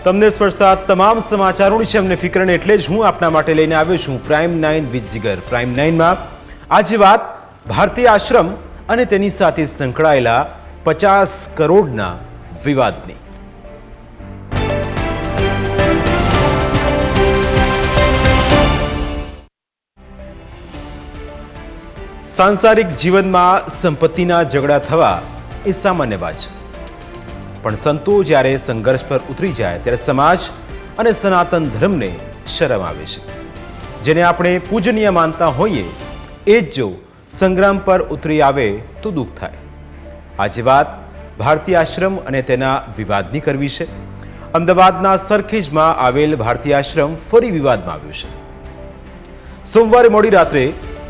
તમને સ્પર્શતા તમામ સમાચારોની છે અમને ફિકર, એટલે જ હું આપના માટે લઈને આવ્યો છું પ્રાઇમ 9 વિથ જીગર. પ્રાઇમ 9માં આજે વાત ભારતીય આશ્રમ અને તેની સાથે સંકળાયેલા 50 કરોડના વિવાદની. સાંસારિક જીવનમાં સંપત્તિના ઝઘડા થવા એ સામાન્ય વાત છે, પણ સંતો જ્યારે સંઘર્ષ પર ઉતરી જાય ત્યારે સમાજ અને સનાતન ધર્મને શરમ આવે છે. જેને આપણે પૂજનીય માનતા હોઈએ એ જ જો સંગ્રામ પર ઉતરી આવે તો દુઃખ થાય. આજે વાત ભારતીય આશ્રમ અને તેના વિવાદની કરવી છે. અમદાવાદના સરખેજમાં આવેલ ભારતીય આશ્રમ ફરી વિવાદમાં આવ્યું છે. સોમવારે મોડી રાત્રે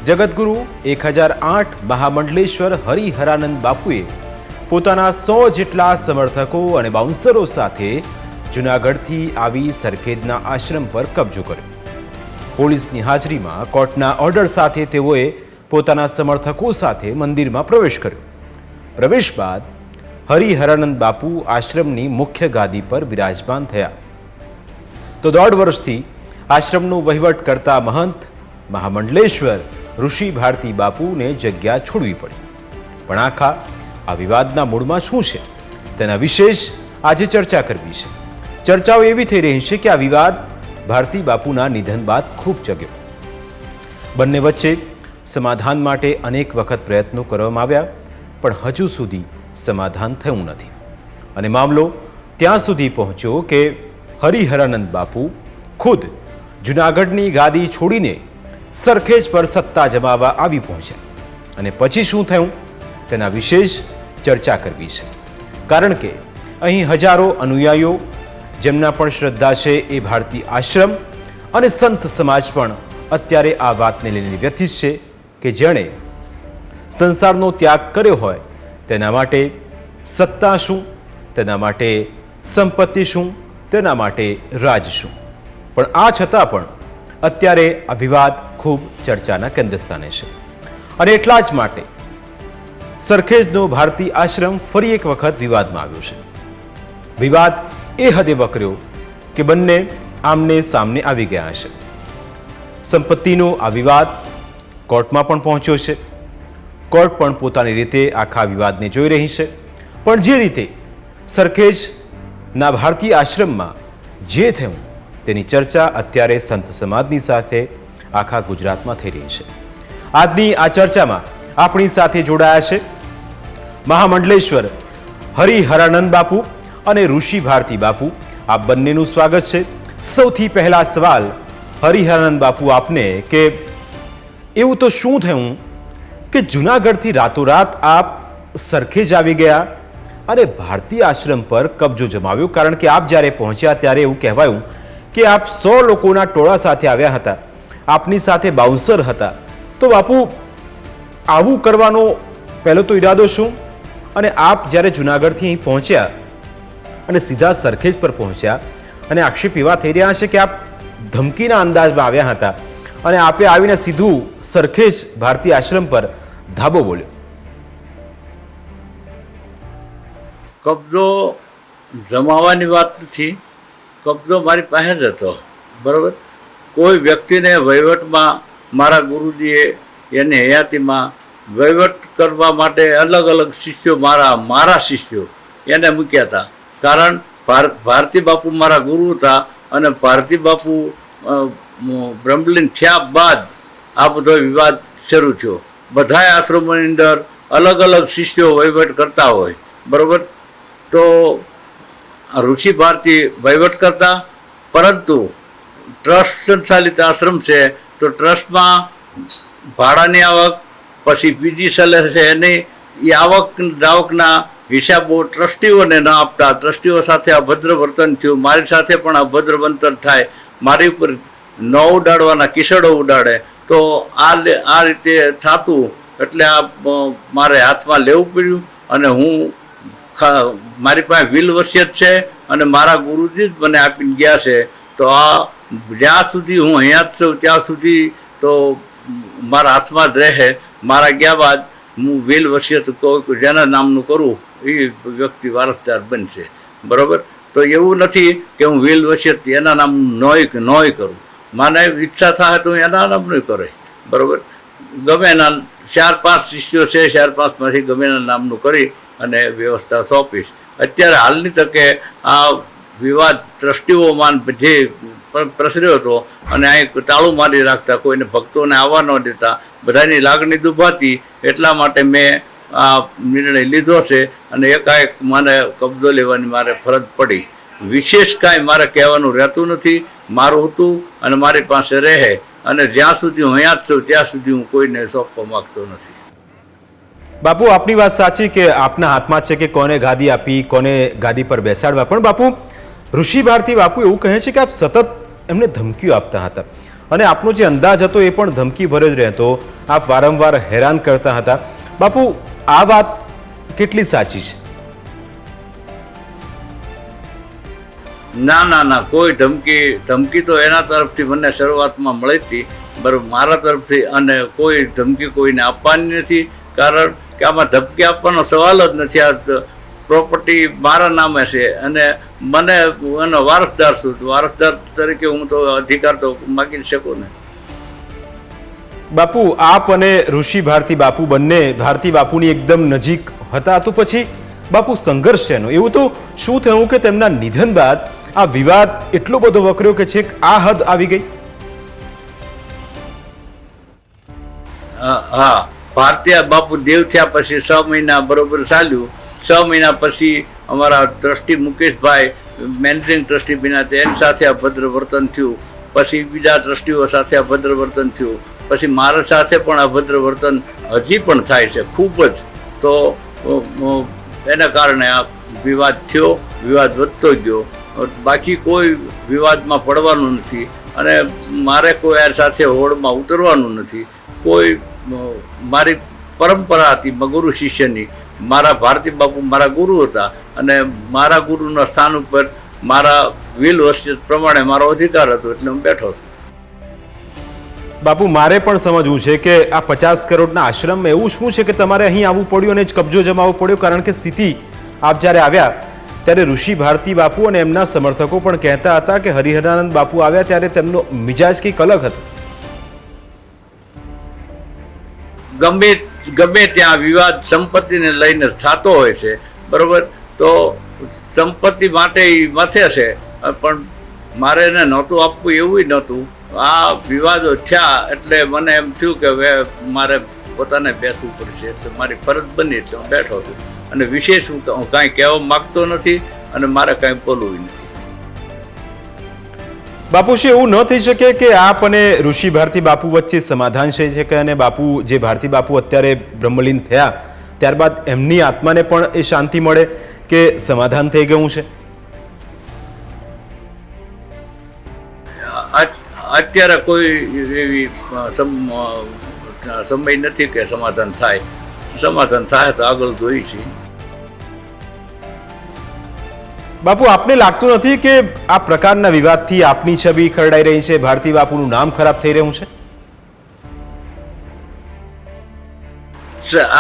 જગતગુરુ 1008 મહામંડલેશ્વર હરિહરાનંદ બાપુએ પોતાના 100 જેટલા સમર્થકો અને બાઉન્સરો સાથે જૂનાગઢથી આવી સરખેજના આશ્રમ પર કબજો કર્યો. પોલીસની હાજરીમાં કોર્ટના ઓર્ડર સાથે તેઓએ પોતાના સમર્થકો સાથે મંદિરમાં પ્રવેશ કર્યો. પ્રવેશ બાદ હરિહરાનંદ બાપુ આશ્રમની મુખ્ય ગાદી પર બિરાજમાન થયા તો 1.5 વર્ષથી આશ્રમનો વહીવટ કરતા મહંત મહામંડલેશ્વર ઋષિ ભારતી બાપુને જગ્યા છોડવી પડી. પણ આખા આ વિવાદના મૂળમાં શું છે તેના વિશે જ આજે ચર્ચા કરવી છે. ચર્ચાઓ એવી થઈ રહી છે કે આ વિવાદ ભારતી બાપુના નિધન બાદ ખૂબ જગ્યો. બંને વચ્ચે સમાધાન માટે અનેક વખત પ્રયત્નો કરવામાં આવ્યા, પણ હજુ સુધી સમાધાન થયું નથી અને મામલો ત્યાં સુધી પહોંચ્યો કે હરિહરાનંદ બાપુ ખુદ જૂનાગઢની ગાદી છોડીને સરખેજ પર સત્તા જમાવવા આવી પહોંચ્યા. અને પછી શું થયું તેના વિશે જ ચર્ચા કરવી છે, કારણ કે અહીં હજારો અનુયાયીઓ જેમના પણ શ્રદ્ધા છે એ ભારતીય આશ્રમ અને સંત સમાજ પણ અત્યારે આ વાતને લઈને વ્યથિત છે કે જેણે સંસારનો ત્યાગ કર્યો હોય તેના માટે સત્તા શું, તેના માટે સંપત્તિ શું, તેના માટે રાજ શું. પણ આ છતાં પણ અત્યારે આ વિવાદ ખૂબ ચર્ચાના કેન્દ્રસ્થાને છે અને એટલા જ માટે સરખેજનો ભારતીય આશ્રમ ફરી એક વખત વિવાદમાં આવ્યો છે. વિવાદ એ હદે વકર્યો કે બંને આમને સામને આવી ગયા છે. સંપત્તિનો આ વિવાદ કોર્ટમાં પણ પહોંચ્યો છે. કોર્ટ પણ પોતાની રીતે આખા વિવાદને જોઈ રહી છે. પણ જે રીતે સરખેજના ભારતીય આશ્રમમાં જે થયું તેની ચર્ચા અત્યારે સંત સમાજની સાથે આખા ગુજરાતમાં થઈ રહી છે. આજની આ ચર્ચામાં આપણી સાથે જોડાયા છે મહામંડલેશ્વર હરિહરાનંદ બાપુ અને ઋષિ ભારતી બાપુ. આ બંનેનું સ્વાગત છે. સૌથી પહેલા સવાલ હરિહરાનંદ બાપુ આપને કે એવું તો શું થયું કે જૂનાગઢથી રાતોરાત આપ સરખેજ આવી ગયા અને ભારતીય આશ્રમ પર કબજો જમાવ્યો? કારણ કે આપ જ્યારે પહોંચ્યા ત્યારે એવું કહેવાયું કે આપ 100 લોકોના ટોળા સાથે આવ્યા હતા, આપની સાથે બાઉન્સર હતા. તો બાપુ આવું કરવાનો પહેલો તો ઈરાદો શું? અને આપ જ્યારે જૂનાગઢથી અહીં પહોંચ્યા અને સીધા સરખેજ પર પહોંચ્યા અને આક્ષેપ એવા થઈ રહ્યા છે કે આપ ધમકીના અંદાજમાં આવ્યા હતા અને આપે આવીને સીધું સરખેજ ભારતીય આશ્રમ પર ધાબો બોલ્યો. કબજો જમાવવાની વાત નથી, કબજો મારી પાસે જ હતો. બરાબર, કોઈ વ્યક્તિને વહીવટમાં મારા ગુરુજીએ એની હયાતીમાં વહીવટ કરવા માટે અલગ અલગ શિષ્યો મારા શિષ્યો એને મૂક્યા હતા. કારણ ભારતી બાપુ મારા ગુરુ હતા અને ભારતી બાપુ બ્રહ્મલીન થયા બાદ આ બધો વિવાદ શરૂ થયો. બધાય આશ્રમોની અંદર અલગ અલગ શિષ્યો વહીવટ કરતા હોય. બરાબર, તો ઋષિ ભારતી વહીવટ કરતા, પરંતુ ટ્રસ્ટ સંચાલિત આશ્રમ છે તો ટ્રસ્ટમાં ભાડાની આવક પછી પીજી ચાલે છે એની એ આવક જાવકના હિસાબો ટ્રસ્ટીઓને ન આપતા. ટ્રસ્ટીઓ સાથે અભદ્ર વર્તન થયું, મારી સાથે પણ અભદ્ર વર્તન થાય, મારી ઉપર ન ઉડાડવાના કિસડો ઉડાડે. તો આ રીતે થતું એટલે આ મારે હાથમાં લેવું પડ્યું અને હું મારી પાસે વિલ વસિયત છે અને મારા ગુરુજી જ મને આપીને ગયા છે. તો આ જ્યાં સુધી હું અહીંયા જ છું ત્યાં સુધી તો મારા હાથમાં જ રહે. મારા ગયા બાદ હું વિલ વસિયત જેના નામનું કરું એ વ્યક્તિ વારસદાર બનશે. બરાબર, તો એવું નથી કે હું વિલ વસિયત એના નામ નોય કરું. મને ઈચ્છા થાય તો હું એના નામનું કરે, બરાબર. ગમે એના 4-5 શિષ્યો છે, 4-5માંથી ગમે એના નામનું કરી અને વ્યવસ્થા સોંપીશ. અત્યારે હાલની તકે આ વિવાદ ટ્રસ્ટીઓમાં જે પ્રસર્યો હતો અને અહીં તાળું મારી રાખતા, કોઈને ભક્તોને આવવા ન દેતા, બધાની લાગણી દુભાતી, એટલા માટે મેં આ નિર્ણય લીધો છે અને એકાએક મને કબજો લેવાની મારે ફરજ પડી. વિશેષ કાંઈ મારે કહેવાનું રહેતું નથી. મારું હતું અને મારી પાસે રહે, અને જ્યાં સુધી હું અહીંયા જ છું ત્યાં સુધી હું કોઈને સોંપવા માગતો નથી. બાપુ, આપની વાત સાચી કે આપના હાથમાં છે કે કોને ગાદી આપી, કોને ગાદી પર બેસાડવા. પણ બાપુ, ઋષિ ભારતી બાપુ એવું કહે છે કે આપ સતત એમને ધમકીઓ આપતા હતા અને આપનો જે અંદાજ હતો એ પણ ધમકી ભર્યો જ રહેતો. આપ વારંવાર હેરાન કરતા હતા. બાપુ, આ વાત કેટલી સાચી છે? ના ના ના, કોઈ ધમકી તો એના તરફથી મને શરૂઆતમાં મળી હતી, બરાબર, મારા તરફથી, અને કોઈ ધમકી કોઈને આપવાની નથી. કારણ કે આમાં ધમકી આપવાનો સવાલ જ નથી. આ પ્રોપર્ટી મારા નામે છે અને મને એનો વારસદાર છું. વારસદાર તરીકે હું તો અધિકાર તો માગી શકું ને. બાપુ, આપ અને ઋષિ ભારતી બાપુ બંને ભારતી બાપુની એકદમ નજીક હતા, તો પછી બાપુ સંઘર્ષ છે એનો એવું તો શું થયું કે તેમના નિધન બાદ આ વિવાદ એટલો બધો વકર્યો કે છેક આ હદ આવી ગઈ? હા, ભારતીય બાપુ દેવ થયા પછી 6 મહિના બરોબર ચાલ્યું. 6 મહિના પછી અમારા ટ્રસ્ટી મુકેશભાઈ મેનેજિંગ ટ્રસ્ટી બન્યા, એની સાથે અભદ્ર વર્તન થયું. પછી બીજા ટ્રસ્ટીઓ સાથે અભદ્ર વર્તન થયું. પછી મારા સાથે પણ અભદ્ર વર્તન હજી પણ થાય છે, ખૂબ જ. તો એના કારણે આ વિવાદ થયો, વિવાદ વધતો ગયો. બાકી કોઈ વિવાદમાં પડવાનું નથી અને મારે કોઈ આ સાથે હોડમાં ઉતરવાનું નથી. કોઈ મારી પરંપરા હતી ગુરુ શિષ્યની. મારા ભારતી બાપુ મારા ગુરુ હતા અને મારા ગુરુના સ્થાન ઉપર મારા વિલ વસિયત પ્રમાણે મારો અધિકાર હતો, એટલે હું બેઠો છું. બાપુ, મારે પણ સમજવું છે કે આ 50 કરોડના આશ્રમમાં એવું શું છે કે તમારે અહીં આવવું પડ્યું અને જ કબજો જમાવવો પડ્યો? કારણ કે સ્થિતિ આપ જ્યારે આવ્યા ત્યારે ઋષિ ભારતી બાપુ અને એમના સમર્થકો પણ કહેતા હતા કે હરિહરાનંદ બાપુ આવ્યા ત્યારે તેમનો મિજાજ કંઈક અલગ હતો. ગમે ત્યાં વિવાદ સંપત્તિને લઈને થતો હોય છે, બરોબર. તો સંપત્તિ માટે માથે છે, પણ મારે એને નહોતું આપવું એવું નહોતું. આ વિવાદો થયા એટલે મને એમ થયું કે હવે મારે પોતાને બેસવું પડશે, એટલે મારી ફરજ બની, એટલે હું બેઠો છું. અને વિશેષ હું કાંઈ કહેવા માગતો નથી અને મારે કાંઈ બોલવું નથી. બાપુ, શું એવું ન થઈ શકે કે આપ અને ઋષિ ભારતી બાપુ વચ્ચે સમાધાન છે કે અને બાપુ જે ભારતી બાપુ અત્યારે બ્રહ્મલીન થયા ત્યારબાદ એમની આત્માને પણ એ શાંતિ મળે કે સમાધાન થઈ ગયું છે? અત્યારે કોઈ એવી સમય નથી કે સમાધાન થાય. સમાધાન થાય તો આગળ જોઈ છે. બાપુ, આપને લાગતું નથી કે આ પ્રકારના વિવાદથી આપની છબી ખરડાઈ રહી છે, ભારતી બાપુનું નામ ખરાબ થઈ રહ્યું છે?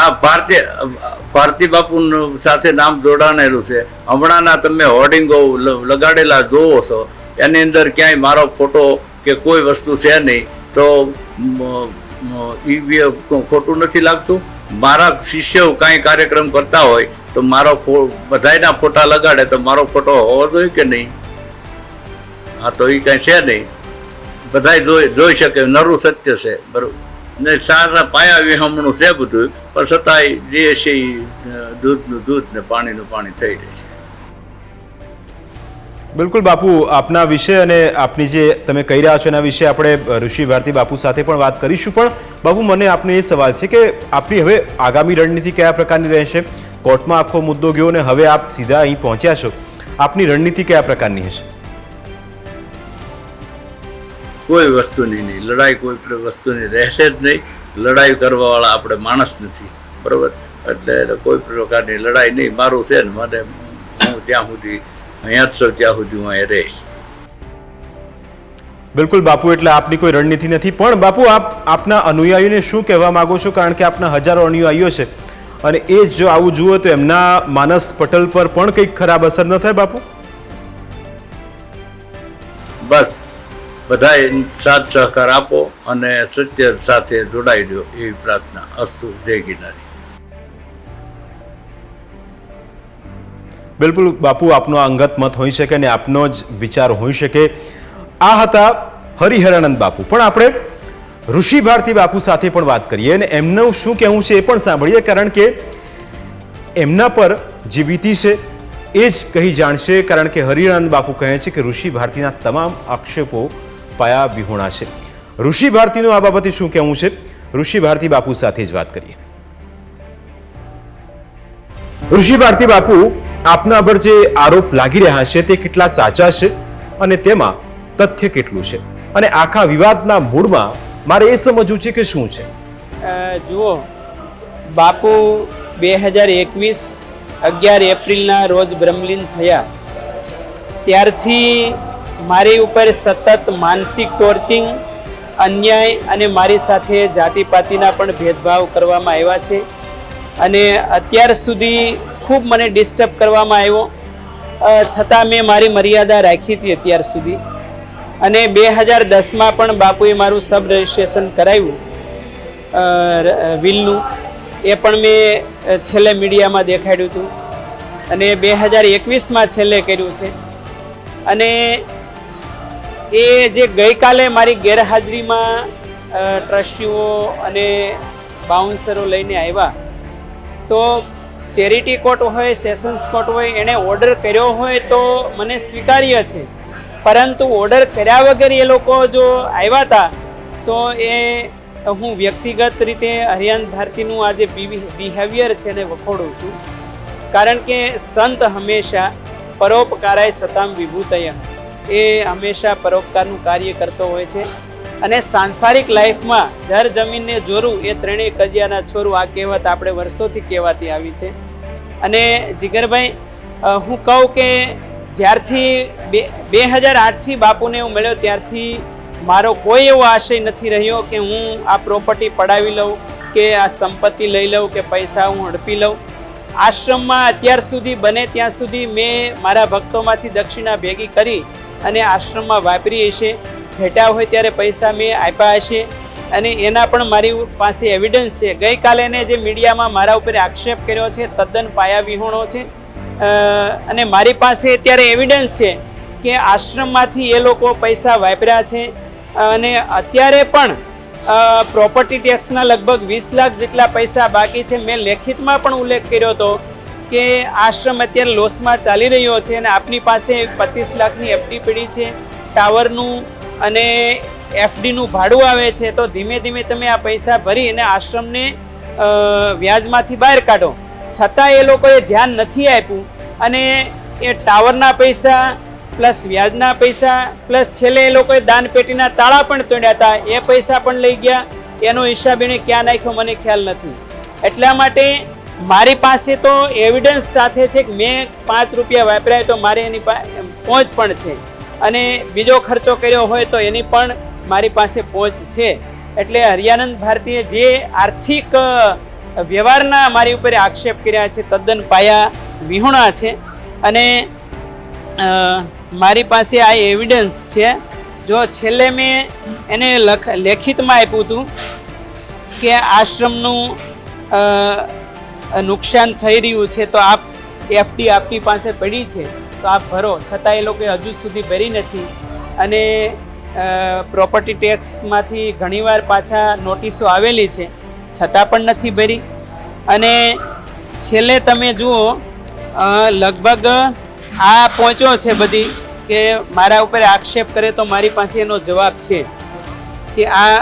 આ ભારતી બાપુ સાથે નામ જોડાણેલું છે. હમણાંના તમે હોર્ડિંગો લગાડેલા જોવો છો, એની અંદર ક્યાંય મારો ફોટો કે કોઈ વસ્તુ છે નહીં, તો એ ખોટું નથી લાગતું? મારા શિષ્યો કાંઈ કાર્યક્રમ કરતા હોય તો મારો બધાના ફોટા લગાડે તો મારો ફોટો હોવો જોઈએ કે નહીં? હા, તો એ કાંઈ છે નહીં. બધા જોઈ શકે, નરું સત્ય છે, બરોબર ને. સારા પાયા વિહમણું છે બધું, પણ છતાંય જે છે એ દૂધનું દૂધ ને પાણીનું પાણી થઈ રહે છે. બિલકુલ બાપુ, આપના વિશે અને આપની જે તમે કહી રહ્યા છો એના વિશે આપણે ઋષિ ભારતી બાપુ સાથે પણ વાત કરીશું. પણ બાપુ, મને આપને એ સવાલ છે કે આપની હવે આગામી રણનીતિ કયા પ્રકારની રહેશે? કોર્ટમાં આખો મુદ્દો ગયો ને હવે આપ સીધા અહીં પહોંચ્યા છો, આપની રણનીતિ કયા પ્રકારની હશે? કોઈ વસ્તુની નહીં, લડાઈ કોઈ વસ્તુની રહેશે જ નહીં. લડાઈ કરવાવાળા આપણે માણસ નથી, બરોબર. એટલે કોઈ પ્રકારની લડાઈ નહીં. મારું છે ને, માટે હું ત્યાં સુધી અહીંયા જ છું, ત્યાં સુધી હું અહીંયા રહીશ. બિલકુલ બાપુ, એટલે આપની કોઈ રણનીતિ નથી. પણ બાપુ, આપ આપના અનુયાયીઓને શું કહેવા માંગો છો? કારણ કે આપના હજારો અનુયાયીઓ છે અને એ જ જો આવું જુઓ તો એમના માનસ પટલ પર પણ કંઈક ખરાબ અસર ન થાય? બાપુ, બસ બધાએ સાથ સહકાર આપો અને સત્ય સાથે જોડાઈ દો એવી પ્રાર્થના. અસ્તુ. જય ગિરનારી. બિલકુલ બાપુ, આપનો અંગત મત હોઈ શકે અને આપનો જ વિચાર હોઈ શકે. આ હતા હરિહરાનંદ બાપુ. પણ આપણે ઋષિ ભારતી બાપુ સાથે પણ વાત કરીએ અને એમનું શું કહેવું છે એ પણ સાંભળીએ, કારણ કે એમના પર જે વીતી છે એ જ કહી જાણશે. કારણ કે હરિહરાનંદ બાપુ કહે છે કે ઋષિ ભારતીના તમામ આક્ષેપો પાયા વિહોણા છે. ઋષિ ભારતીનું આ બાબતે શું કહેવું છે, ઋષિ ભારતી બાપુ સાથે જ વાત કરીએ. ઋષિ ભારતી બાપુ, આપના પર જે આરોપ લાગી રહ્યા છે તે કેટલા સાચા છે અને તેમાં તથ્ય કેટલું છે, અને આખા વિવાદના મૂળમાં મારે એ સમજવું છે કે શું છે? જુઓ બાપુ 2021 11 એપ્રિલના રોજ બ્રહ્મલીન થયા ત્યારથી મારી ઉપર સતત માનસિક ટોર્ચિંગ, અન્યાય અને મારી સાથે જાતિપાતિના પણ ભેદભાવ કરવામાં આવ્યા છે. અને અત્યાર સુધી ખૂબ મને ડિસ્ટર્બ કરવામાં આવ્યો, છતાં મેં મારી મર્યાદા રાખી હતી અત્યાર સુધી. અને 2010માં પણ બાપુએ મારું સબ રજિસ્ટ્રેશન કરાવ્યું વિલનું, એ પણ મેં છેલ્લે મીડિયામાં દેખાડ્યું હતું. અને 2021માં છેલ્લે કર્યું છે. અને એ જે ગઈકાલે મારી ગેરહાજરીમાં ટ્રસ્ટીઓ અને બાઉન્સરો લઈને આવ્યા, તો ચેરિટી કોર્ટ હોય, સેશન્સ કોર્ટ હોય, એણે ઓર્ડર કર્યો હોય તો મને સ્વીકાર્ય છે. પરંતુ ઓર્ડર કર્યા વગર એ લોકો જો આવ્યા હતા તો એ હું વ્યક્તિગત રીતે હરિયાનંદ ભારતીનું આ જે બિહેવિયર છે એને વખોડું છું. કારણ કે સંત હંમેશા પરોપકારાય સતામ વિભૂતય, એ હંમેશા પરોપકારનું કાર્ય કરતો હોય છે. અને સાંસારિક લાઈફમાં જર જમીનને જોરું એ ત્રણેય કજિયાના છોરું, આ કહેવત આપણે વર્ષોથી કહેવાતી આવી છે. અને જીગરભાઈ, હું કહું કે જ્યારથી 2008થી બાપુને હું મળ્યો ત્યારથી મારો કોઈ એવો આશય નથી રહ્યો કે હું આ પ્રોપર્ટી પડાવી લઉં, કે આ સંપત્તિ લઈ લઉં, કે પૈસા હું હડપી લઉં. આશ્રમમાં અત્યાર સુધી બને ત્યાં સુધી મેં મારા ભક્તોમાંથી દક્ષિણા ભેગી કરી અને આશ્રમમાં વાપરી હશે. ભેટા હોય ત્યારે પૈસા મેં આપ્યા હશે, અને એના પણ મારી પાસે એવિડન્સ છે. ગઈકાલે એને જે મીડિયામાં મારા ઉપર આક્ષેપ કર્યો છે તદ્દન પાયાવિહોણો છે. અને મારી પાસે અત્યારે એવિડન્સ છે કે આશ્રમમાંથી એ લોકો પૈસા વાપર્યા છે. અને અત્યારે પણ પ્રોપર્ટી ટેક્સના લગભગ 20 લાખ જેટલા પૈસા બાકી છે. મેં લેખિતમાં પણ ઉલ્લેખ કર્યો હતો કે આશ્રમ અત્યારે લોસમાં ચાલી રહ્યો છે અને આપની પાસે 25 લાખની એફડી પડી છે, ટાવરનું અને એફડીનું ભાડું આવે છે, તો ધીમે ધીમે તમે આ પૈસા ભરી અને આશ્રમને વ્યાજમાંથી બહાર કાઢો. છતાં એ લોકોએ ધ્યાન નથી આપ્યું અને એ ટાવરના પૈસા પ્લસ વ્યાજના પૈસા પ્લસ છેલ્લે એ લોકોએ દાનપેટીના તાળા પણ તોડ્યા હતા, એ પૈસા પણ લઈ ગયા. એનો હિસાબ એને ક્યાં નાખ્યો મને ખ્યાલ નથી. એટલા માટે મારી પાસે તો એવિડન્સ સાથે છે કે મેં 5 રૂપિયા વાપર્યા તો મારે એની પહોંચ પણ છે, અને બીજો ખર્ચો કર્યો હોય તો એની પણ મારી પાસે પહોંચ છે. એટલે હરિયાનંદ ભારતીએ જે આર્થિક વ્યવહારના મારી ઉપર આક્ષેપ કર્યા છે તદ્દન પાયા વિહોણા છે. અને મારી પાસે આ એવિડન્સ છે. જો છેલ્લે મેં એને લેખિતમાં આપ્યું હતું કે આશ્રમનું નુકસાન થઈ રહ્યું છે તો આપ એફડી આપની પાસે પડી છે તો આપ ભરો. છતાં એ લોકોએ હજુ સુધી ભરી નથી. અને પ્રોપર્ટી ટેક્સમાંથી ઘણીવાર પાછા નોટિસો આવેલી છે છતાં પણ નથી ભરી. અને છેલ્લે તમે જુઓ લગભગ આ પહોંચ્યો છે બધી કે મારા ઉપર આક્ષેપ કરે તો મારી પાસે એનો જવાબ છે કે આ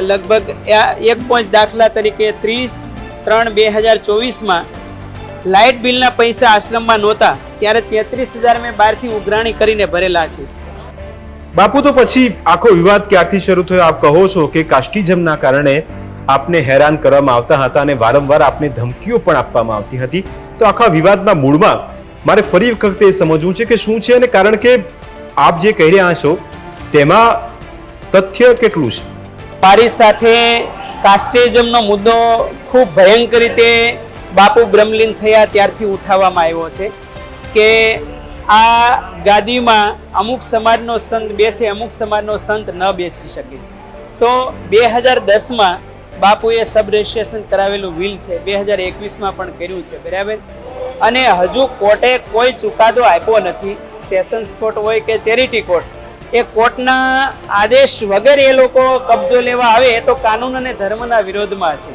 લગભગ એક પહોંચ દાખલા તરીકે 30/3/2024માં લાઇટ બિલના પૈસા આશ્રમમાં નહોતા ત્યારે 33,000 મેં બહારથી ઉઘરાણી કરીને ભરેલા છે. બાપુ, તો પછી આખો વિવાદ ક્યારથી શરૂ થયો? આપ કહો છો કે કાસ્ટિઝમના કારણે આપને હેરાન કરવામાં આવતા હતા અને વારંવાર આપને ધમકીઓ પણ આપવામાં આવતી હતી. તો આખા વિવાદના મૂળમાં મારે ફરી વખત એ સમજવું છે કે શું છે, અને કારણ કે આપ જે કહી રહ્યા છો તેમાં તથ્ય કેટલું છે? મારી સાથે કાસ્ટિઝમનો મુદ્દો ખૂબ ભયંકર રીતે બાપુ બ્રહ્મલીન થયા ત્યારથી ઉઠાવવામાં આવ્યો છે કે આ ગાદીમાં અમુક સમાજનો સંત બેસે, અમુક સમાજનો સંત ન બેસી શકે. તો 2010માં બાપુએ સબ રજિસ્ટ્રેશન કરાવેલું વિલ છે, 2021માં પણ કર્યું છે, બરાબર. અને હજુ કોર્ટે કોઈ ચુકાદો આપ્યો નથી. સેશન્સ કોર્ટ હોય કે ચેરિટી કોર્ટ, એ કોર્ટના આદેશ વગર એ લોકો કબજો લેવા આવે એ તો કાનૂન અને ધર્મના વિરોધમાં છે.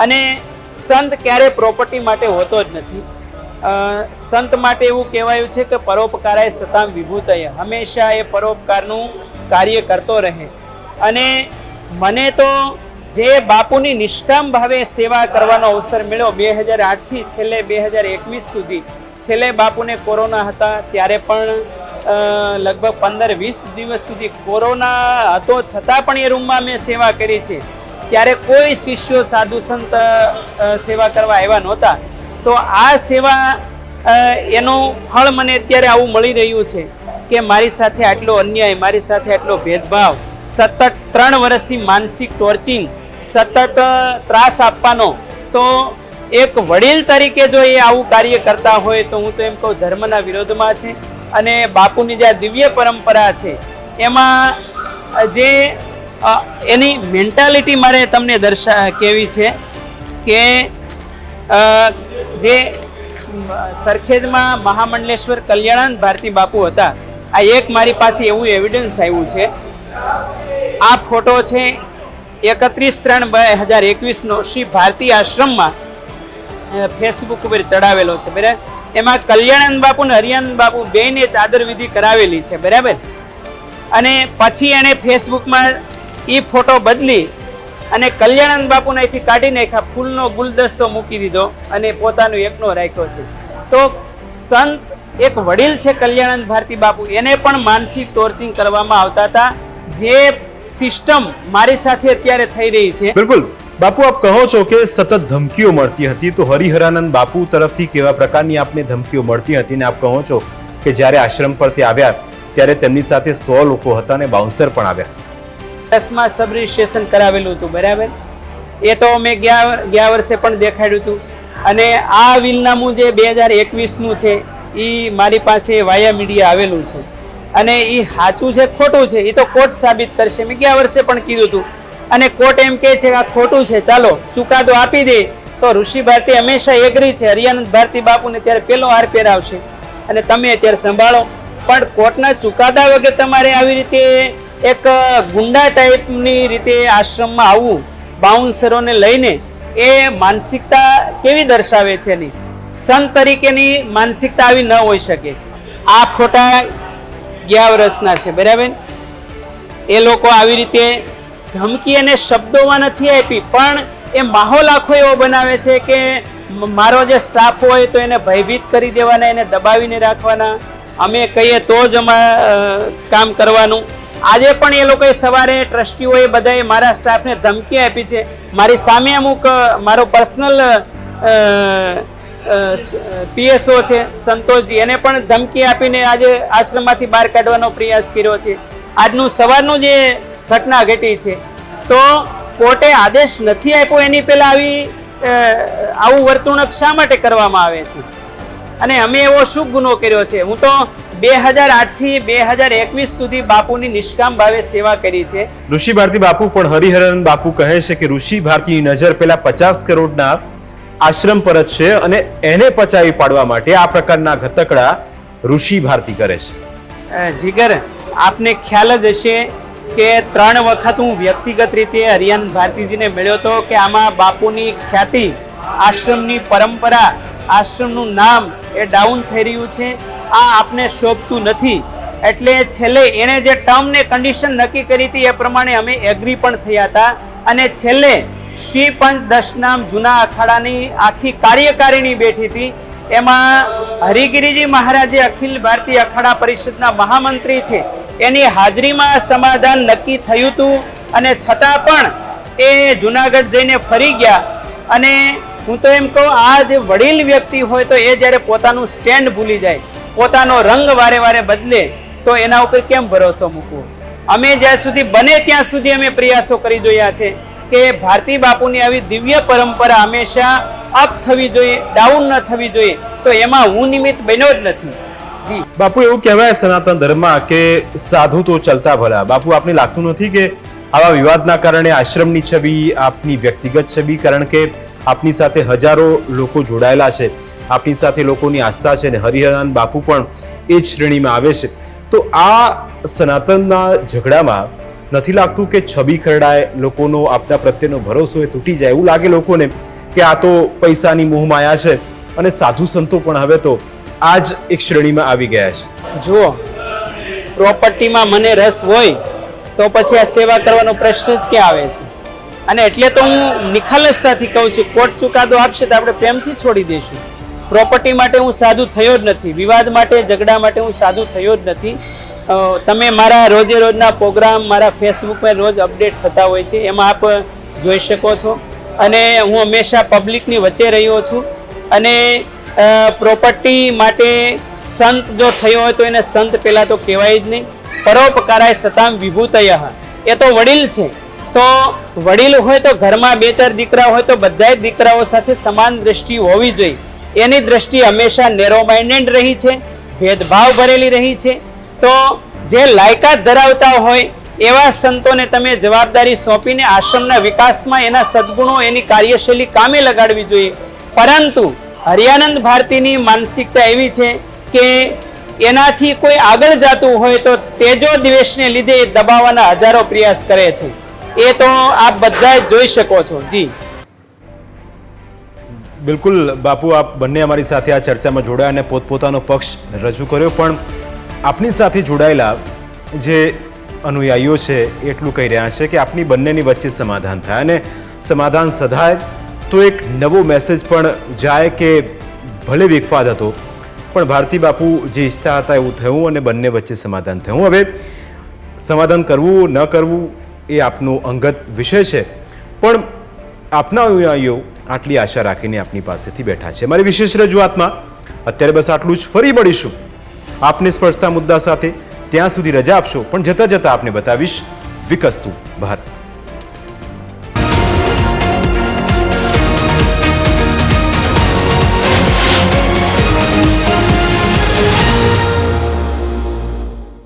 અને સંત ક્યારે પ્રોપર્ટી માટે હોતો જ નથી. સંત માટે એવું કહેવાયું છે કે પરોપકારાય સતામ વિભૂતય, હંમેશા એ પરોપકારનું કાર્ય કરતો રહે. અને મને તો જે બાપુની નિષ્કામ ભાવે સેવા કરવાનો અવસર મળ્યો 2008થી છેલ્લે 2021 સુધી, છેલ્લે બાપુને કોરોના હતા ત્યારે પણ લગભગ 15-20 દિવસ સુધી કોરોના હતો છતાં પણ એ રૂમમાં મેં સેવા કરી છે. ત્યારે કોઈ શિષ્યો સાધુ સંત સેવા કરવા આવ્યા નહોતા. તો આ સેવા એનું ફળ મને અત્યારે આવું મળી રહ્યું છે કે મારી સાથે આટલો અન્યાય, મારી સાથે આટલો ભેદભાવ, સતત 3 વર્ષથી માનસિક ટોર્ચિંગ, સતત ત્રાસ આપવાનો, તો એક વડીલ તરીકે જો એ આવું કાર્ય કરતા હોય તો હું તો એમ કહું ધર્મના વિરોધમાં છે. અને બાપુની જે આ દિવ્ય પરંપરા છે એમાં જે એની મેન્ટાલિટી મારે તમને કહેવી છે કે જે સરખેજમાં મહામંડલેશ્વર કલ્યાણાનંદ ભારતી બાપુ હતા, આ એક મારી પાસે એવું એવિડન્સ આવ્યું છે. આ ફોટો છે 31/3/2021નો શ્રી ભારતી આશ્રમમાં ફેસબુક ઉપર ચડાવેલો છે, બરાબર. એમાં કલ્યાણાનંદ બાપુ ને હરિયાનંદ બાપુ બેને ચાદર વિધિ કરાવેલી છે, બરાબર. અને પછી એણે ફેસબુકમાં એ ફોટો બદલી અને કલ્યાણાનંદ બાપુને અહીંથી કાઢી નાખ્યા, ફૂલનો ગુલદસ્તો મૂકી દીધો અને પોતાનો એકનો રાખ્યો છે. તો સંત એક વડીલ છે કલ્યાણાનંદ ભારતી બાપુ, એને પણ માનસિક ટોર્ચિંગ કરવામાં આવતા હતા. જે સિસ્ટમ મારી સાથે અત્યારે થઈ રહી છે. બિલકુલ બાપુ, આપ કહો છો કે સતત ધમકીઓ મળતી હતી, તો હરિહરાનંદ બાપુ તરફથી કેવા પ્રકારની આપને ધમકીઓ મળતી હતી? ને આપ કહો છો કે જ્યારે આશ્રમ પર તે આવ્યા ત્યારે તેમની સાથે 100 લોકો હતા અને બાઉન્સર પણ આવ્યા. 10માં સબ રજિસ્ટ્રેશન કરાવેલું હતું, બરાબર. એ તો મેં ગયા વર્ષે પણ દેખાડ્યું હતું. અને આ વિલનામું જે 2021નું છે એ મારી પાસે વાયા મીડિયા આવેલું છે. અને એ સાચું છે ખોટું છે એ તો કોર્ટ સાબિત કરશે. મેં ગયા વર્ષે પણ કીધું હતું. અને કોર્ટ એમ કહે છે કે આ ખોટું છે, ચાલો ચુકાદો આપી દે, તો ઋષિ ભારતી હંમેશા એગ્રી છે. હરિયાનંદ ભારતી બાપુને ત્યારે પેલો હાર પહેરાવશે અને તમે અત્યારે સંભાળો. પણ કોર્ટના ચુકાદા વગર તમારે આવી રીતે એક ગુંડા ટાઈપની રીતે આશ્રમમાં આવવું, બાઉન્સરોને લઈને, એ માનસિકતા કેવી દર્શાવે છે એની? સંત તરીકેની માનસિકતા આવી ન હોઈ શકે. આ ફોટા ગયા વર્ષના છે, બરાબર. એ લોકો આવી રીતે ધમકી અને શબ્દોમાં નથી આપી, પણ એ માહોલ આખો એવો બનાવે છે કે મારો જે સ્ટાફ હોય તો એને ભયભીત કરી દેવાના, એને દબાવીને રાખવાના, અમે કહીએ તો જ કામ કરવાનું. આજે પણ એ લોકોએ સવારે ટ્રસ્ટીઓએ બધાએ મારા સ્ટાફને ધમકી આપી છે. મારી સામે અમુક મારો પર્સનલ પીએસઓ છે સંતોષજી, એને પણ ધમકી આપીને આજે આશ્રમમાંથી બહાર કાઢવાનો પ્રયાસ કર્યો છે. આજનું સવારનું જે ઘટના ઘટી છે, તો કોર્ટે આદેશ નથી આપ્યો એની પહેલા આવું વર્તણૂક શા માટે કરવામાં આવે છે? અને અમે એવો શું ગુનો કર્યો છે? હું તો 2008થી 2021 સુધી બાપુની નિષ્કામ ભાવે સેવા કરી છે. ઋષિ ભારતી બાપુ પણ હરિહરાનંદ બાપુ કહે છે કે ઋષિ ભારતીની નજર પેલા 50 કરોડના આશ્રમ પર જ છે અને એને પચાવી પાડવા માટે આ પ્રકારના ઘટકડા ઋષિ ભારતી કરે છે. જીગર, આપને ખ્યાલ જ હશે કે 3 વખત હું વ્યક્તિગત રીતે હરિયાનંદ ભારતીજીને મળ્યો હતો કે આમાં બાપુની ખ્યાતિ, આશ્રમની પરંપરા, આશ્રમનું નામ એ ડાઉન થઈ રહ્યું છે. આ આપને શોભતું નથી. એટલે છેલ્લે એણે જે ટર્મ ને કન્ડિશન નક્કી કરી હતી એ પ્રમાણે અમે એગ્રી પણ થયા હતા. અને છેલ્લે શ્રી પંચ દશનામ જૂના અખાડાની આખી કાર્યકારિણી બેઠી હતી. એમાં હરિગીરીજી મહારાજે અખિલ ભારતીય અખાડા પરિષદના મહામંત્રી છે, એની હાજરીમાં સમાધાન નક્કી થયું હતું. અને છતાં પણ એ જુનાગઢ જઈને ફરી ગયા. અને હું તો એમ કહું, આ જે વડીલ વ્યક્તિ હોય તો એ જ્યારે પોતાનું સ્ટેન્ડ ભૂલી જાય, પોતાનો રંગ વારે વારે બદલે, તો એના ઉપર કેમ ભરોસો મૂકવો? અમે જ્યાં સુધી બને ત્યાં સુધી અમે પ્રયાસો કરી જોયા છે કે ભારતી બાપુની આવી દિવ્ય પરંપરા હંમેશા અપ થવી જોઈએ, ડાઉન ન થવી જોઈએ, તો એમાં હું નિમિત્ત બન્યો જ નથી. જી બાપુ, એવું કહેવાય સનાતન ધર્મમાં કે સાધુ તો ચલતા ભલા. બાપુ, આપને લાગતું નથી કે આવા વિવાદના કારણે આશ્રમની છબી, આપની વ્યક્તિગત છબી, કારણ કે આપની સાથે હજારો લોકો જોડાયેલા છે, આપની સાથે લોકોની આસ્થા છે, અને હરિહરાનંદ બાપુ પણ એ જ શ્રેણીમાં આવે છે, તો આ સનાતનના ઝઘડામાં નથી લાગતું કે છબી ખરડાય, લોકોનો આપના પ્રત્યેનો ભરોસો એ તૂટી જાય? એવું લાગે લોકોને કે આ તો પૈસાની મોહમાયા છે અને સાધુ સંતો પણ હવે તો આ જ એક શ્રેણીમાં આવી ગયા છે. જુઓ, પ્રોપર્ટીમાં મને રસ હોય તો પછી આ સેવા કરવાનો પ્રશ્ન જ ક્યાં આવે છે? અને એટલે તો હું નિખાલસતાથી કહું છું, કોર્ટ ચુકાદો આપશે તો આપણે પ્રેમથી છોડી દઈશું. પ્રોપર્ટી માટે હું સાધુ થયો જ નથી, વિવાદ માટે, ઝઘડા માટે હું સાધુ થયો જ નથી. તમે મારા રોજે રોજના પ્રોગ્રામ મારા ફેસબુક પર રોજ અપડેટ થતા હોય છે, એમાં આપ જોઈ શકો છો. અને હું હંમેશા પબ્લિકની વચ્ચે રહ્યો છું. અને પ્રોપર્ટી માટે સંત જો થયો હોય તો એને સંત પહેલાં તો કહેવાય જ નહીં. પરોપકારાય સતામ વિભૂતયઃ, એ તો વડીલ છે. તો વડીલ હોય તો ઘરમાં 2-4 દીકરા હોય તો બધાય દીકરાઓ સાથે સમાન દ્રષ્ટિ હોવી જોઈએ. એની દ્રષ્ટિ હંમેશા નેરો માઇન્ડેડ રહી છે, ભેદભાવ ભરેલી રહી છે. તો જે લાયકાત ધરાવતા હોય એવા સંતોને તમે જવાબદારી સોંપીને આશ્રમના વિકાસમાં એના સદગુણો, એની કાર્યશૈલી કામે લગાડવી જોઈએ. પરંતુ હરિયાનંદ ભારતીની માનસિકતા એવી છે કે એનાથી કોઈ આગળ જતું હોય તો તેજો દ્વેષને લીધે એ દબાવવાના હજારો પ્રયાસ કરે છે. એ તો આપ બધા જોઈ શકો છો. જી બિલકુલ બાપુ, આપ બંને અમારી સાથે આ ચર્ચામાં જોડાયા અને પોતપોતાનો પક્ષ રજૂ કર્યો, પણ આપની સાથે જોડાયેલા જે અનુયાયીઓ છે એટલું કહી રહ્યા છે કે આપની બંનેની વચ્ચે સમાધાન થાય અને સમાધાન સધાય તો એક નવો મેસેજ પણ જાય કે ભલે વિખવાદ હતો પણ ભારતી બાપુ જે ઈચ્છતા હતા એવું થયું અને બંને વચ્ચે સમાધાન થયું. હવે સમાધાન કરવું ન કરવું એ આપનો અંગત વિષય છે, પણ આપના અનુયાયીઓ આટલી આશા રાખીને આપની પાસેથી બેઠા છે. મારી વિશેષ રજૂઆતમાં અત્યારે બસ આટલું જ. ફરી મળીશું આપને સ્પર્શતા મુદ્દા સાથે. ત્યાં સુધી રજા આપશો, પણ જતાં જતાં આપને બતાવીશ વિકસતું ભારત.